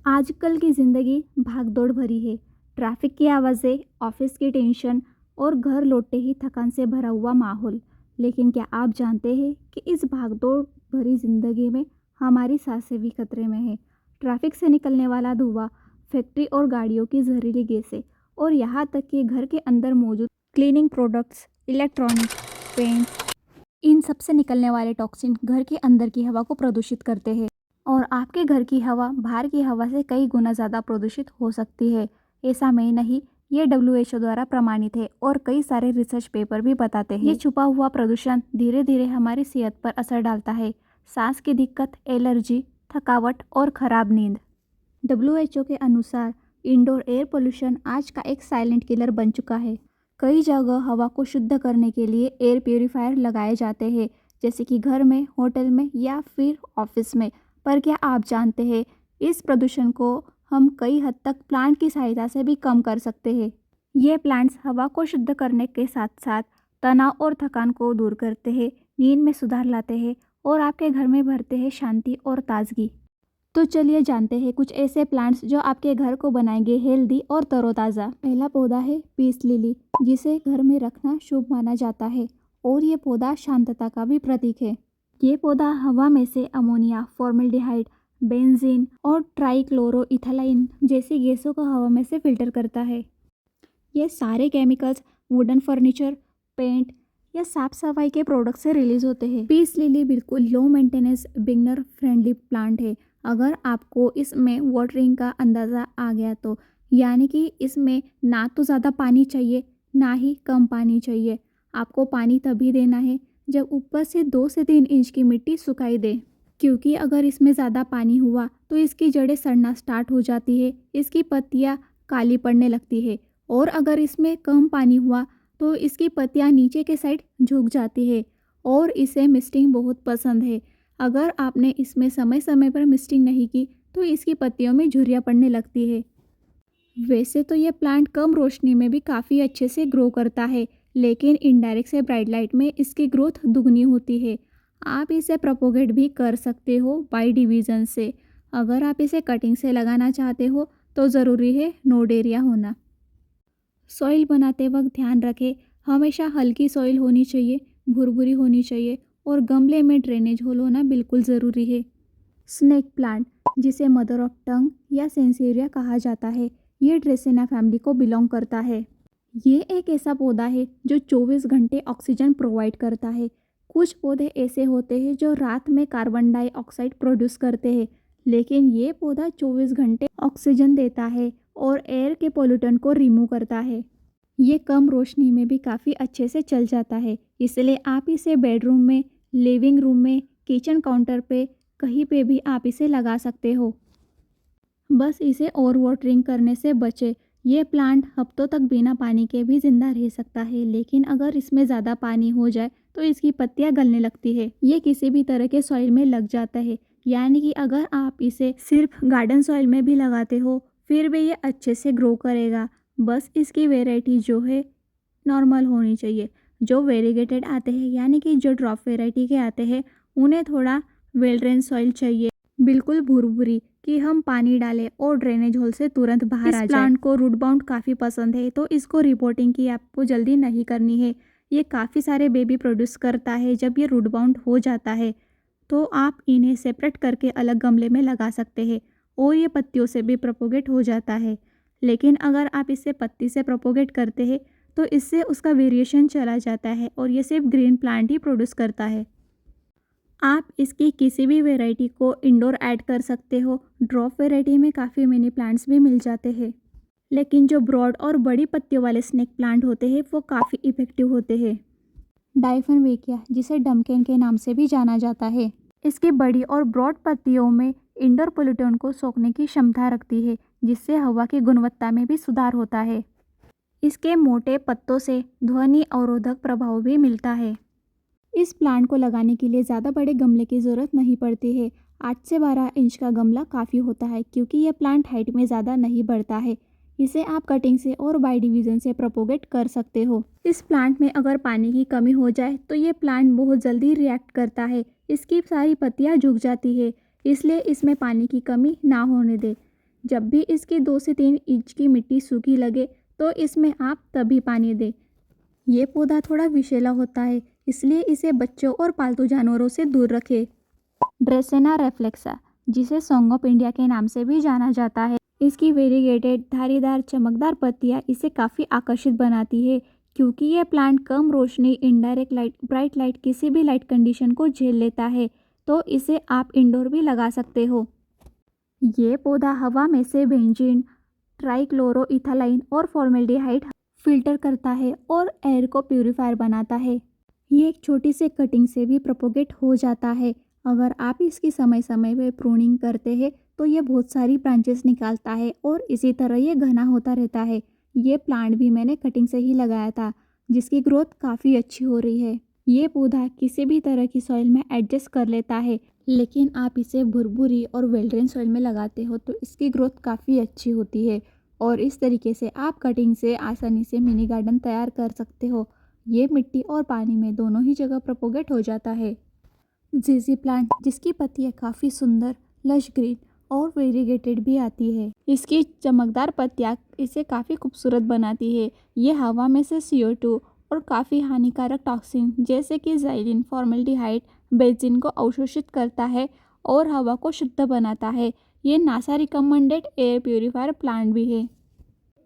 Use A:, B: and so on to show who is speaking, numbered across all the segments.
A: आजकल की ज़िंदगी भागदौड़ भरी है। ट्रैफिक की आवाज़ें, ऑफिस की टेंशन और घर लौटते ही थकान से भरा हुआ माहौल। लेकिन क्या आप जानते हैं कि इस भागदौड़ भरी ज़िंदगी में हमारी सांसें भी खतरे में है। ट्रैफिक से निकलने वाला धुआं, फैक्ट्री और गाड़ियों की जहरीली गैसें और यहाँ तक कि घर के अंदर मौजूद क्लीनिंग प्रोडक्ट्स, इलेक्ट्रॉनिक्स, पेंट, इन सब से निकलने वाले टॉक्सिन घर के अंदर की हवा को प्रदूषित करते हैं। और आपके घर की हवा बाहर की हवा से कई गुना ज़्यादा प्रदूषित हो सकती है। ऐसा मैं नहीं, ये WHO द्वारा प्रमाणित है और कई सारे रिसर्च पेपर भी बताते हैं। ये छुपा हुआ प्रदूषण धीरे धीरे हमारी सेहत पर असर डालता है। सांस की दिक्कत, एलर्जी, थकावट और खराब नींद। WHO के अनुसार इंडोर एयर पोल्यूशन आज का एक साइलेंट किलर बन चुका है। कई जगह हवा को शुद्ध करने के लिए एयर प्यूरिफायर लगाए जाते हैं, जैसे कि घर में, होटल में या फिर ऑफिस में। पर क्या आप जानते हैं, इस प्रदूषण को हम कई हद तक प्लांट की सहायता से भी कम कर सकते हैं। ये प्लांट्स हवा को शुद्ध करने के साथ साथ तनाव और थकान को दूर करते हैं, नींद में सुधार लाते हैं और आपके घर में भरते हैं शांति और ताजगी। तो चलिए जानते हैं कुछ ऐसे प्लांट्स जो आपके घर को बनाएंगे हेल्दी और तरोताज़ा। पहला पौधा है पीस लिली, जिसे घर में रखना शुभ माना जाता है और ये पौधा शांतता का भी प्रतीक है। ये पौधा हवा में से अमोनिया, फॉर्मल्डिहाइड, बेंजीन और ट्राइक्लोरोइथाइलिन जैसी गैसों को हवा में से फिल्टर करता है। ये सारे केमिकल्स वुडन फर्नीचर, पेंट या साफ सफाई के प्रोडक्ट से रिलीज होते हैं। पीस लिली बिल्कुल low maintenance, beginner friendly plant है। अगर आपको इसमें वाटरिंग का अंदाज़ा आ गया तो, यानी कि इसमें ना तो ज़्यादा पानी चाहिए ना ही कम पानी चाहिए। आपको पानी तभी देना है जब ऊपर से 2 से 3 इंच की मिट्टी सुखाई दे, क्योंकि अगर इसमें ज़्यादा पानी हुआ तो इसकी जड़ें सड़ना स्टार्ट हो जाती है, इसकी पत्तियाँ काली पड़ने लगती है। और अगर इसमें कम पानी हुआ तो इसकी पत्तियाँ नीचे के साइड झुक जाती है और इसे मिस्टिंग बहुत पसंद है। अगर आपने इसमें समय समय पर मिस्टिंग नहीं की तो इसकी पत्तियों में झुर्रियाँ पड़ने लगती है। वैसे तो ये प्लांट कम रोशनी में भी काफ़ी अच्छे से ग्रो करता है, लेकिन इनडायरेक्ट से ब्राइट लाइट में इसकी ग्रोथ दुगनी होती है। आप इसे प्रोपोगेट भी कर सकते हो बाय डिवीज़न से। अगर आप इसे कटिंग से लगाना चाहते हो तो ज़रूरी है नोड एरिया होना। सॉइल बनाते वक्त ध्यान रखें, हमेशा हल्की सॉइल होनी चाहिए, भुरभुरी होनी चाहिए और गमले में ड्रेनेज होल होना बिल्कुल ज़रूरी है। स्नेक प्लांट, जिसे मदर ऑफ टंग या सेंसेरिया कहा जाता है, ये ड्रेसेना फैमिली को बिलोंग करता है। ये एक ऐसा पौधा है जो 24 घंटे ऑक्सीजन प्रोवाइड करता है। कुछ पौधे ऐसे होते हैं जो रात में कार्बन डाइऑक्साइड प्रोड्यूस करते हैं, लेकिन ये पौधा 24 घंटे ऑक्सीजन देता है और एयर के पोल्यूटेंट को रिमूव करता है। ये कम रोशनी में भी काफ़ी अच्छे से चल जाता है, इसलिए आप इसे बेडरूम में, लिविंग रूम में, किचन काउंटर पे, कहीं पे भी आप इसे लगा सकते हो। बस इसे ओवर वाटरिंग करने से बचे। ये प्लांट हफ्तों तक बिना पानी के भी जिंदा रह सकता है, लेकिन अगर इसमें ज़्यादा पानी हो जाए तो इसकी पत्तियां गलने लगती है। ये किसी भी तरह के सॉइल में लग जाता है, यानी कि अगर आप इसे सिर्फ गार्डन सॉइल में भी लगाते हो फिर भी ये अच्छे से ग्रो करेगा। बस इसकी वेराइटी जो है नॉर्मल होनी चाहिए। जो वेरीगेटेड आते हैं, यानी कि जो ड्रॉप वेराइटी के आते हैं, उन्हें थोड़ा वेल ड्रेन सॉइल चाहिए, बिल्कुल भुरभुरी, कि हम पानी डालें और ड्रेनेज होल से तुरंत बाहर आ जाए। इस प्लांट को रूट बाउंड काफ़ी पसंद है, तो इसको रिपोर्टिंग की आपको जल्दी नहीं करनी है। ये काफ़ी सारे बेबी प्रोड्यूस करता है। जब ये रूट बाउंड हो जाता है तो आप इन्हें सेपरेट करके अलग गमले में लगा सकते हैं और ये पत्तियों से भी प्रोपोगेट हो जाता है। लेकिन अगर आप इसे पत्ती से प्रोपोगेट करते हैं तो इससे उसका वेरिएशन चला जाता है और ये सिर्फ ग्रीन प्लांट ही प्रोड्यूस करता है। आप इसकी किसी भी वैरायटी को इंडोर ऐड कर सकते हो। ड्रॉप वैरायटी में काफ़ी मिनी प्लांट्स भी मिल जाते हैं, लेकिन जो ब्रॉड और बड़ी पत्तियों वाले स्नेक प्लांट होते हैं वो काफ़ी इफेक्टिव होते हैं। डाइफनवेकिया, जिसे डमकेन के नाम से भी जाना जाता है, इसकी बड़ी और ब्रॉड पत्तियों में इंडोर पोल्यूटेंट को सोखने की क्षमता रखती है, जिससे हवा की गुणवत्ता में भी सुधार होता है। इसके मोटे पत्तों से ध्वनि अवरोधक प्रभाव भी मिलता है। इस प्लांट को लगाने के लिए ज़्यादा बड़े गमले की ज़रूरत नहीं पड़ती है। 8 से 12 इंच का गमला काफ़ी होता है, क्योंकि यह प्लांट हाइट में ज़्यादा नहीं बढ़ता है। इसे आप कटिंग से और बाय डिवीज़न से प्रोपोगेट कर सकते हो। इस प्लांट में अगर पानी की कमी हो जाए तो ये प्लांट बहुत जल्दी रिएक्ट करता है। इसकी सारी पत्तियाँ झुक जाती है, इसलिए इसमें पानी की कमी ना होने दे। जब भी इसकी 2 से 3 इंच की मिट्टी सूखी लगे तो इसमें आप तभी पानी दें। ये पौधा थोड़ा विषैला होता है, इसलिए इसे बच्चों और पालतू जानवरों से दूर रखें। ड्रेसेना रेफ्लेक्सा, जिसे सॉन्ग ऑफ इंडिया के नाम से भी जाना जाता है, इसकी वेरीगेटेड धारीदार चमकदार पत्तियां इसे काफ़ी आकर्षित बनाती है। क्योंकि यह प्लांट कम रोशनी, इनडायरेक्ट लाइट, ब्राइट लाइट, किसी भी लाइट कंडीशन को झेल लेता है, तो इसे आप इंडोर भी लगा सकते हो। ये पौधा हवा में से बेंजीन, ट्राइक्लोरोइथाइलिन और फॉर्मेल्डिहाइड फिल्टर करता है और एयर को प्यूरिफायर बनाता है। ये एक छोटी सी कटिंग से भी प्रोपोगेट हो जाता है। अगर आप इसकी समय समय पर प्रूनिंग करते हैं तो ये बहुत सारी ब्रांचेस निकालता है और इसी तरह ये घना होता रहता है। ये प्लांट भी मैंने कटिंग से ही लगाया था, जिसकी ग्रोथ काफ़ी अच्छी हो रही है। ये पौधा किसी भी तरह की सॉइल में एडजस्ट कर लेता है, लेकिन आप इसे भुरभुरी और वेल ड्रेन सॉइल में लगाते हो तो इसकी ग्रोथ काफ़ी अच्छी होती है। और इस तरीके से आप कटिंग से आसानी से मिनी गार्डन तैयार कर सकते हो। ये मिट्टी और पानी में दोनों ही जगह प्रोपोगेट हो जाता है। जीजी प्लांट, जिसकी पत्तियां काफ़ी सुंदर, लश ग्रीन और वेरीगेटेड भी आती है। इसकी चमकदार पत्तियां इसे काफ़ी खूबसूरत बनाती है। ये हवा में से CO2 और काफ़ी हानिकारक टॉक्सिन जैसे कि ज़ाइलिन, फॉर्मेल्डिहाइड, बेंजीन को अवशोषित करता है और हवा को शुद्ध बनाता है। ये NASA recommended air purifier plant भी है।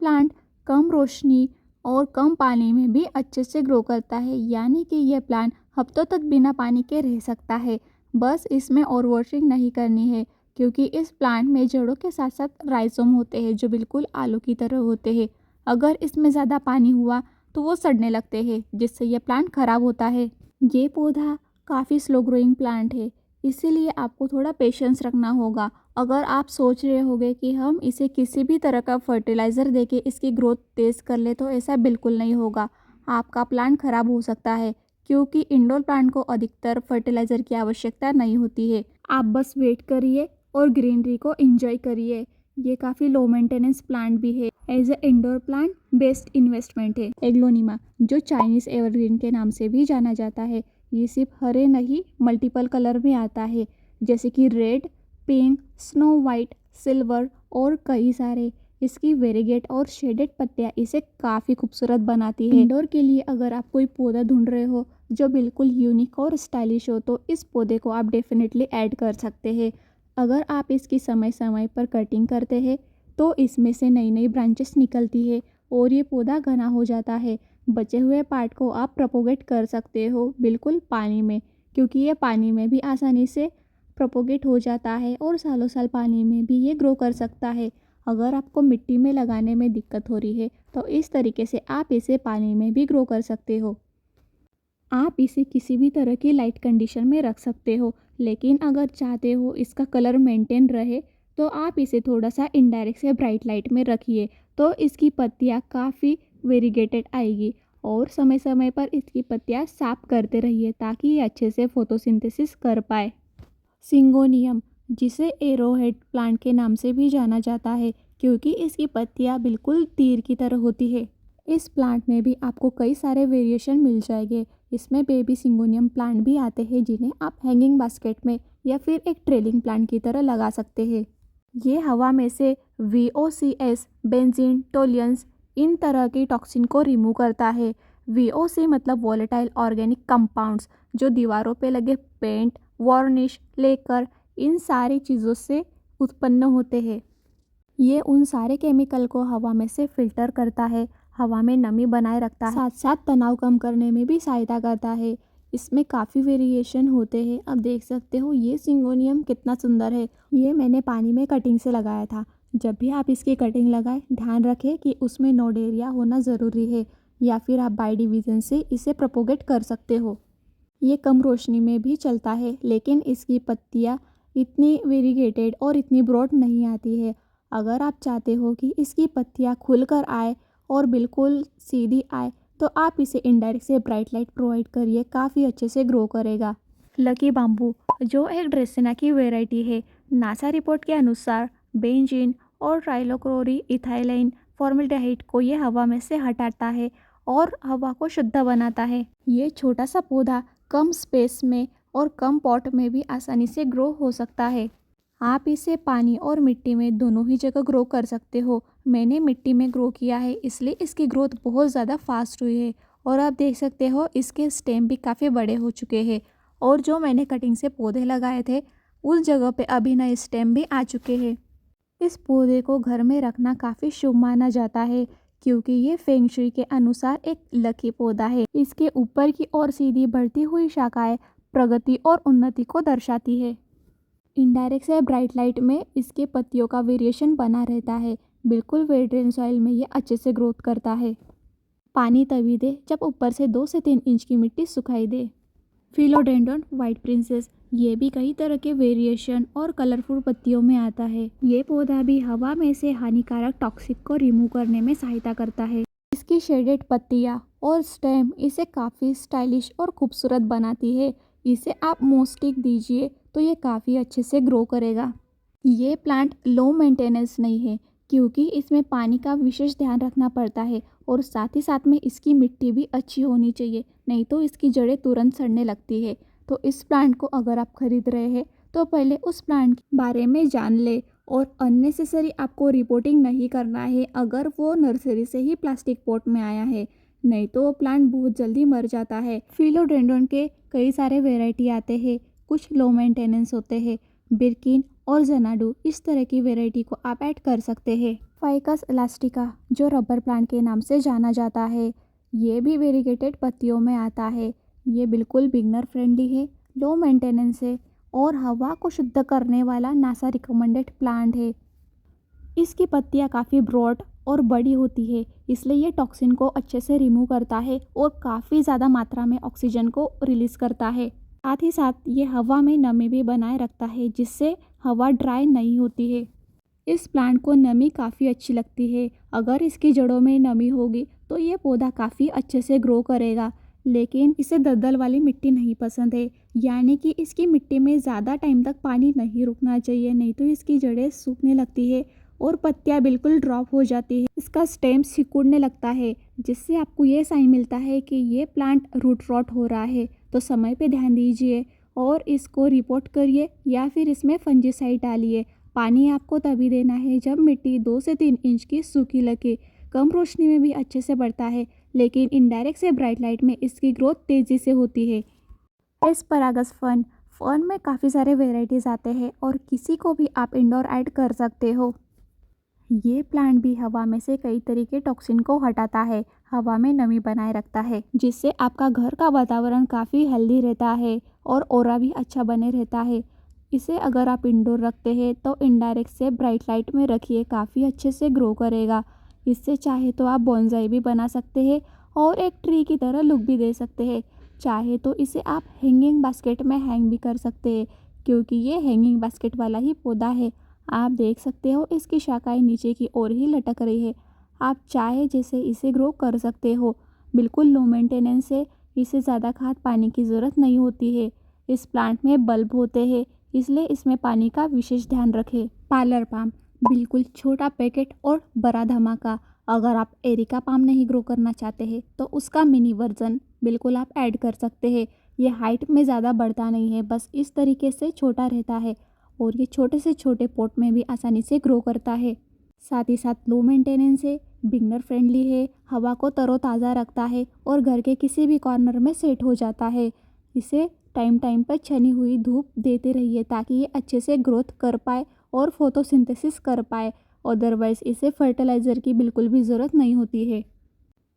A: प्लांट कम रोशनी और कम पानी में भी अच्छे से ग्रो करता है, यानी कि यह प्लांट हफ्तों तक बिना पानी के रह सकता है। बस इसमें और वाटरिंग नहीं करनी है, क्योंकि इस प्लांट में जड़ों के साथ साथ राइजोम होते हैं जो बिल्कुल आलू की तरह होते हैं। अगर इसमें ज़्यादा पानी हुआ तो वो सड़ने लगते हैं, जिससे ये प्लांट खराब होता है। ये पौधा काफ़ी स्लो ग्रोइंग प्लांट है, इसीलिए आपको थोड़ा पेशेंस रखना होगा। अगर आप सोच रहे होगे कि हम इसे किसी भी तरह का फर्टिलाइज़र देके इसकी ग्रोथ तेज़ कर ले, तो ऐसा बिल्कुल नहीं होगा। आपका प्लांट खराब हो सकता है, क्योंकि इंडोर प्लांट को अधिकतर फर्टिलाइज़र की आवश्यकता नहीं होती है। आप बस वेट करिए और ग्रीनरी को एंजॉय करिए। ये काफ़ी लो मेंटेनेंस प्लांट भी है। As a indoor plant best investment है। एग्लोनिमा, जो चाइनीज़ एवरग्रीन के नाम से भी जाना जाता है, ये सिर्फ हरे नहीं मल्टीपल कलर में आता है, जैसे कि red, pink, snow white, silver और कई सारे। इसकी वेरीगेट और शेडेड पत्तियां इसे काफ़ी खूबसूरत बनाती है। इंडोर के लिए अगर आप कोई पौधा ढूंढ रहे हो जो बिल्कुल यूनिक और स्टाइलिश हो, तो इस पौधे को आप डेफिनेटली ऐड कर सकते हैं। अगर आप इसकी समय समय पर कटिंग करते हैं तो इसमें से नई नई ब्रांचेस निकलती है और ये पौधा घना हो जाता है। बचे हुए पार्ट को आप प्रोपोगेट कर सकते हो बिल्कुल पानी में, क्योंकि ये पानी में भी आसानी से प्रोपोगेट हो जाता है और सालों साल पानी में भी ये ग्रो कर सकता है। अगर आपको मिट्टी में लगाने में दिक्कत हो रही है तो इस तरीके से आप इसे पानी में भी ग्रो कर सकते हो। आप इसे किसी भी तरह की लाइट कंडीशन में रख सकते हो, लेकिन अगर चाहते हो इसका कलर मेंटेन रहे तो आप इसे थोड़ा सा इनडायरेक्ट से ब्राइट लाइट में रखिए, तो इसकी पत्तियाँ काफ़ी वेरीगेटेड आएगी। और समय समय पर इसकी पत्तियाँ साफ करते रहिए ताकि ये अच्छे से फोटोसिंथेसिस कर पाए। सिंगोनियम, जिसे एरोहेड प्लांट के नाम से भी जाना जाता है, क्योंकि इसकी पत्तियाँ बिल्कुल तीर की तरह होती है। इस प्लांट में भी आपको कई सारे वेरिएशन मिल जाएंगे। इसमें बेबी सिंगोनियम प्लांट भी आते हैं, जिन्हें आप हैंगिंग बास्केट में या फिर एक ट्रेलिंग प्लांट की तरह लगा सकते हैं। ये हवा में से VOCs, बेंजीन, टोलियंस, इन तरह की टॉक्सिन को रिमूव करता है। VOC मतलब वॉलेटाइल ऑर्गेनिक कंपाउंड्स, जो दीवारों पे लगे पेंट, वार्निश, लेकर, इन सारी चीज़ों से उत्पन्न होते हैं। ये उन सारे केमिकल को हवा में से फिल्टर करता है, हवा में नमी बनाए रखता है, साथ साथ तनाव कम करने में भी सहायता करता है। इसमें काफ़ी वेरिएशन होते हैं। अब देख सकते हो ये सिंगोनियम कितना सुंदर है। ये मैंने पानी में कटिंग से लगाया था। जब भी आप इसकी कटिंग लगाएं, ध्यान रखें कि उसमें नोड एरिया होना ज़रूरी है, या फिर आप बाय डिवीज़न से इसे प्रोपोगेट कर सकते हो। ये कम रोशनी में भी चलता है, लेकिन इसकी पत्तियाँ इतनी वेरीगेटेड और इतनी ब्रॉड नहीं आती है। अगर आप चाहते हो कि इसकी पत्तियाँ खुलकर आए और बिल्कुल सीधी आए, तो आप इसे इनडायरेक्ट से ब्राइट लाइट प्रोवाइड करिए, काफ़ी अच्छे से ग्रो करेगा। लकी बाम्बू, जो एक ड्रेसेना की वैरायटी है, नासा रिपोर्ट के अनुसार बेंजीन और ट्राइक्लोरोइथाइलिन फॉर्मेल्डिहाइड को ये हवा में से हटाता है और हवा को शुद्ध बनाता है। ये छोटा सा पौधा कम स्पेस में और कम पॉट में भी आसानी से ग्रो हो सकता है। आप इसे पानी और मिट्टी में दोनों ही जगह ग्रो कर सकते हो। मैंने मिट्टी में ग्रो किया है, इसलिए इसकी ग्रोथ बहुत ज़्यादा फास्ट हुई है। और आप देख सकते हो इसके स्टेम भी काफ़ी बड़े हो चुके हैं। और जो मैंने कटिंग से पौधे लगाए थे उस जगह पे अभी नए स्टेम भी आ चुके हैं। इस पौधे को घर में रखना काफ़ी शुभ माना जाता है, क्योंकि ये फेंग शुई के अनुसार एक लकी पौधा है। इसके ऊपर की ओर सीधी बढ़ती हुई शाखाएं प्रगति और उन्नति को दर्शाती है। इनडायरेक्ट से ब्राइट लाइट में इसके पत्तियों का वेरिएशन बना रहता है। बिल्कुल वेट ड्रेन सॉइल में ये अच्छे से ग्रोथ करता है। पानी तभी दे जब ऊपर से 2 से 3 इंच की मिट्टी सुखाई दे। फिलोडेंड्रॉन व्हाइट प्रिंसेस, ये भी कई तरह के वेरिएशन और कलरफुल पत्तियों में आता है। ये पौधा भी हवा में से हानिकारक टॉक्सिक को रिमूव करने में सहायता करता है। इसकी शेडेड पत्तियाँ और स्टेम इसे काफ़ी स्टाइलिश और खूबसूरत बनाती है। इसे आप मोस्टिक दीजिए तो ये काफ़ी अच्छे से ग्रो करेगा। ये प्लांट लो मेंटेनेंस नहीं है, क्योंकि इसमें पानी का विशेष ध्यान रखना पड़ता है और साथ ही साथ में इसकी मिट्टी भी अच्छी होनी चाहिए, नहीं तो इसकी जड़ें तुरंत सड़ने लगती है। तो इस प्लांट को अगर आप खरीद रहे हैं तो पहले उस प्लांट के बारे में जान ले, और अननेसेसरी आपको रिपोर्टिंग नहीं करना है अगर वो नर्सरी से ही प्लास्टिक पॉट में आया है, नहीं तो वो प्लांट बहुत जल्दी मर जाता है। फिलोडेंड्रॉन के कई सारे वेराइटी आते हैं, कुछ लो मेंटेनेंस होते हैं। बिर्किन और जनाडू इस तरह की वैरायटी को आप ऐड कर सकते हैं। फाइकस इलास्टिका जो रबर प्लांट के नाम से जाना जाता है, ये भी वेरीगेटेड पत्तियों में आता है। ये बिल्कुल बिगनर फ्रेंडली है, लो मेंटेनेंस है और हवा को शुद्ध करने वाला नासा रिकमेंडेड प्लांट है। इसकी पत्तियाँ काफ़ी ब्रॉड और बड़ी होती है, इसलिए ये टॉक्सिन को अच्छे से रिमूव करता है और काफ़ी ज़्यादा मात्रा में ऑक्सीजन को रिलीज़ करता है। साथ ही साथ ये हवा में नमी भी बनाए रखता है, जिससे हवा ड्राई नहीं होती है। इस प्लांट को नमी काफ़ी अच्छी लगती है। अगर इसकी जड़ों में नमी होगी तो ये पौधा काफ़ी अच्छे से ग्रो करेगा, लेकिन इसे दलदल वाली मिट्टी नहीं पसंद है, यानी कि इसकी मिट्टी में ज़्यादा टाइम तक पानी नहीं रुकना चाहिए, नहीं तो इसकी जड़ें सूखने लगती है और पत्तियां बिल्कुल ड्रॉप हो जाती है। इसका स्टेम सिकुड़ने लगता है, जिससे आपको ये साइन मिलता है कि ये प्लांट रूट रॉट हो रहा है। तो समय पे ध्यान दीजिए और इसको रिपोर्ट करिए या फिर इसमें फंजीसाइड डालिए। पानी आपको तभी देना है जब मिट्टी 2 से 3 इंच की सूखी लगे। कम रोशनी में भी अच्छे से बढ़ता है, लेकिन इनडायरेक्ट से ब्राइट लाइट में इसकी ग्रोथ तेज़ी से होती है। एस्परागस फर्न, फर्न में काफ़ी सारे वेराइटीज़ आते हैं और किसी को भी आप इंडोर ऐड कर सकते हो। ये प्लांट भी हवा में से कई तरह के टॉक्सिन को हटाता है, हवा में नमी बनाए रखता है, जिससे आपका घर का वातावरण काफ़ी हेल्दी रहता है और ऑरा भी अच्छा बने रहता है। इसे अगर आप इंडोर रखते हैं तो इनडायरेक्ट से ब्राइट लाइट में रखिए, काफ़ी अच्छे से ग्रो करेगा। इससे चाहे तो आप बोनसाई भी बना सकते हैं और एक ट्री की तरह लुक भी दे सकते हैं। चाहे तो इसे आप हैंगिंग बास्केट में हैंग भी कर सकते हैं, क्योंकि ये हैंगिंग बास्केट वाला ही पौधा है। आप देख सकते हो इसकी शाखाएं नीचे की ओर ही लटक रही है। आप चाहे जैसे इसे ग्रो कर सकते हो। बिल्कुल लो मेंटेनेंस है, इसे ज़्यादा खाद पानी की ज़रूरत नहीं होती है। इस प्लांट में बल्ब होते हैं, इसलिए इसमें पानी का विशेष ध्यान रखें। पार्लर पाम, बिल्कुल छोटा पैकेट और बड़ा धमाका। अगर आप एरिका पाम नहीं ग्रो करना चाहते हैं तो उसका मिनी वर्जन बिल्कुल आप ऐड कर सकते हैं। ये हाइट में ज़्यादा बढ़ता नहीं है, बस इस तरीके से छोटा रहता है और ये छोटे से छोटे पॉट में भी आसानी से ग्रो करता है। साथ ही साथ लो मेंटेनेंस है, बिगनर फ्रेंडली है, हवा को तरोताज़ा रखता है और घर के किसी भी कॉर्नर में सेट हो जाता है। इसे टाइम टाइम पर छनी हुई धूप देते रहिए ताकि ये अच्छे से ग्रोथ कर पाए और फोटोसिंथेसिस कर पाए। अदरवाइज़ इसे फर्टिलाइज़र की बिल्कुल भी ज़रूरत नहीं होती है।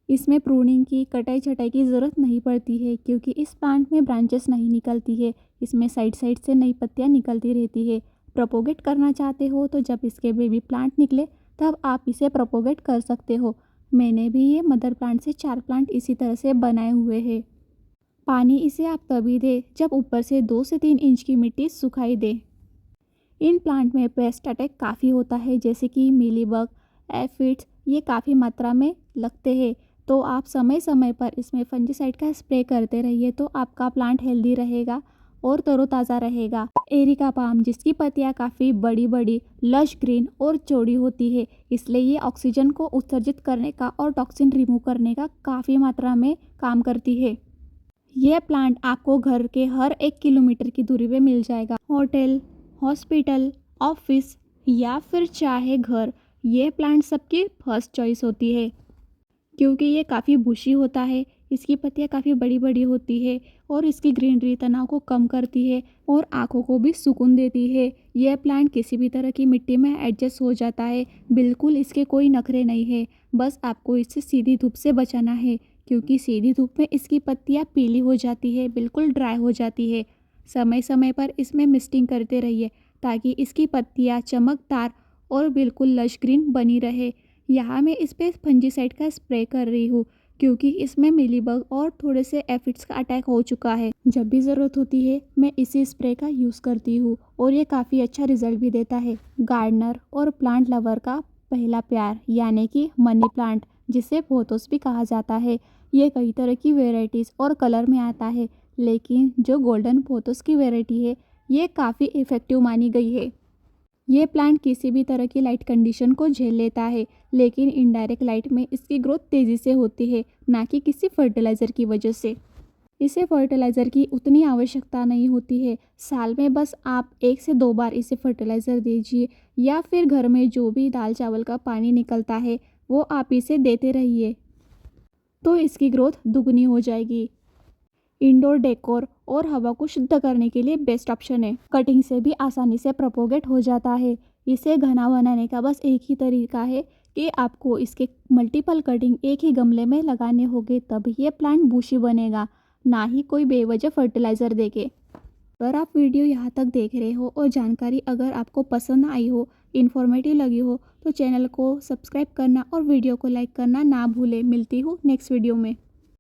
A: इसमें प्रूनिंग की, कटाई छटाई की ज़रूरत नहीं पड़ती है, क्योंकि इस प्लांट में ब्रांचेस नहीं निकलती है। इसमें साइड साइड से नई पत्तियाँ निकलती रहती है। प्रोपोगेट करना चाहते हो तो जब इसके बेबी प्लांट निकले तब आप इसे प्रोपोगेट कर सकते हो। मैंने भी ये मदर प्लांट से 4 प्लांट इसी तरह से बनाए हुए हैं। पानी इसे आप तभी दें जब ऊपर से 2 से 3 इंच की मिट्टी सुखाई दे। इन प्लांट में पेस्ट अटैक काफ़ी होता है, जैसे कि मीलीबग, एफिड्स, ये काफ़ी मात्रा में लगते हैं। तो आप समय समय पर इसमें फंजीसाइड का स्प्रे करते रहिए, तो आपका प्लांट हेल्दी रहेगा और तरोताज़ा रहेगा। एरिका पाम, जिसकी पत्तियाँ काफ़ी बड़ी बड़ी, लश ग्रीन और चौड़ी होती है, इसलिए ये ऑक्सीजन को उत्सर्जित करने का और टॉक्सिन रिमूव करने का काफ़ी मात्रा में काम करती है। यह प्लांट आपको घर के हर 1 किलोमीटर की दूरी पे मिल जाएगा। होटल, हॉस्पिटल ऑफिस या फिर चाहे घर, ये प्लांट सबकी फर्स्ट चॉइस होती है क्योंकि ये काफ़ी बुशी होता है। इसकी पत्तियाँ काफ़ी बड़ी बड़ी होती है और इसकी ग्रीनरी तनाव को कम करती है और आँखों को भी सुकून देती है। यह प्लांट किसी भी तरह की मिट्टी में एडजस्ट हो जाता है। बिल्कुल इसके कोई नखरे नहीं है। बस आपको इससे सीधी धूप से बचाना है क्योंकि सीधी धूप में इसकी पत्तियाँ पीली हो जाती है, बिल्कुल ड्राई हो जाती है। समय समय पर इसमें मिस्टिंग करते रहिए ताकि इसकी पत्तियाँ चमकदार और बिल्कुल लश ग्रीन बनी रहे। यहाँ मैं इस पे फंजीसाइड का स्प्रे कर रही हूँ क्योंकि इसमें मिलीबग और थोड़े से एफिड्स का अटैक हो चुका है। जब भी ज़रूरत होती है मैं इसी स्प्रे का यूज़ करती हूँ और ये काफ़ी अच्छा रिजल्ट भी देता है। गार्डनर और प्लांट लवर का पहला प्यार यानी कि मनी प्लांट, जिसे पोथोस भी कहा जाता है। ये कई तरह की वेराइटीज़ और कलर में आता है, लेकिन जो गोल्डन पोथोस की वेराइटी है ये काफ़ी इफ़ेक्टिव मानी गई है। ये प्लांट किसी भी तरह की लाइट कंडीशन को झेल लेता है, लेकिन इनडायरेक्ट लाइट में इसकी ग्रोथ तेज़ी से होती है, ना कि किसी फर्टिलाइज़र की वजह से। इसे फर्टिलाइज़र की उतनी आवश्यकता नहीं होती है। साल में बस आप 1 से 2 बार इसे फर्टिलाइज़र दीजिए या फिर घर में जो भी दाल चावल का पानी निकलता है वो आप इसे देते रहिए, तो इसकी ग्रोथ दुगनी हो जाएगी। इंडोर डेकोर और हवा को शुद्ध करने के लिए बेस्ट ऑप्शन है। कटिंग से भी आसानी से प्रोपोगेट हो जाता है। इसे घना बनाने का बस एक ही तरीका है कि आपको इसके मल्टीपल कटिंग एक ही गमले में लगाने होंगे, तब ये प्लांट बुशी बनेगा, ना ही कोई बेवजह फर्टिलाइज़र देके। अगर आप वीडियो यहाँ तक देख रहे हो और जानकारी अगर आपको पसंद आई हो, इन्फॉर्मेटिव लगी हो, तो चैनल को सब्सक्राइब करना और वीडियो को लाइक करना ना भूलें। मिलती हूँ नेक्स्ट वीडियो में।